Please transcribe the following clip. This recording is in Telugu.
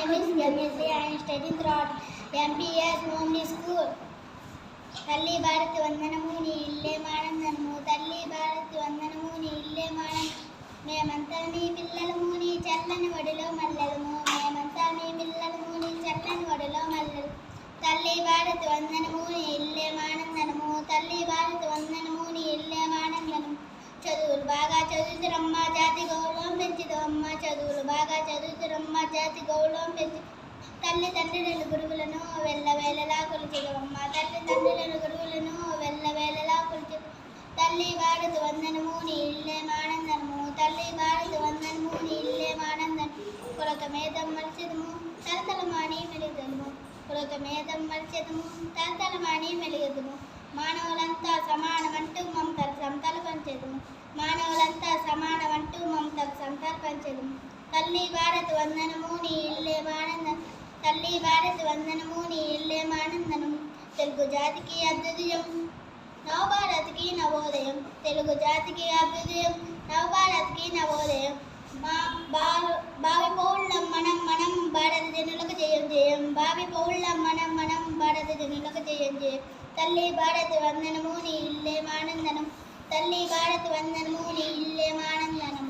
name is Yamyasri. I am studying throughout MPS Momni School. తల్లి భారతి వందనము నీ ఇల్లే మానందనము, తల్లి భారతి వందనము నీ ఇల్లే మానందనము. మేమంతా నీ పిల్లలము నీ చల్లని వడిలో మల్లెలము, మేమంతా నీ పిల్లలము నీ చల్లని వడిలో మల్లెలు. తల్లి భారతి వందనము నీ ఇల్లే మానందనము, తల్లి భారతి వందనము నీ ఇల్లే మానందనము. చదువులు బాగా చదువుతురమ్మ జాతి గౌరవం పెంచుదమ్మ, చదువులు బాగా చదువుతురమ్మ జాతి గౌరవం పెంచు. తల్లిదండ్రులను గురువులను వెళ్ళవేళలా కొలిచెదవమ్మ, తల్లిదండ్రులను గురువులను వెళ్ళవేళలా కొలిచె. తల్లి భారతి వందనము నీ ఇల్లే మానందనము, తల్లి భారతి వందనము నీ ఇల్లే మానందనము. కొరత మేధం మరిచెదము తలతలమాని మెలుగుదము, కొరత మేధం మరిచెదము తలతలమాని మెలుగుదము. మానవులంతా సమానమంటూ మమతల సంతలు పంచెదము, మానవులంతా సమానమంటూ మమతల సంతలు పంచెదము. తల్లి భారతి వందనము నీ ఇల్లే మానందనము, తల్లి భారతి వందనము నీ ఇల్లే మానందనము. తెలుగు జాతికి అభ్యుదయం నవభారత్కి నవోదయం, తెలుగు జాతికి అభ్యుదయం నవభారత్కి నవోదయం. భావి పౌరులం మనం మనం భారత జనులకు జయం జయం, భావి పౌరులం మనం మనం భారత జనులకు జయం జయం. తల్లి భారతి వందనము నీ ఇల్లే మానందనం, తల్లి భారతి వందనము నీ ఇల్లే మానందనం.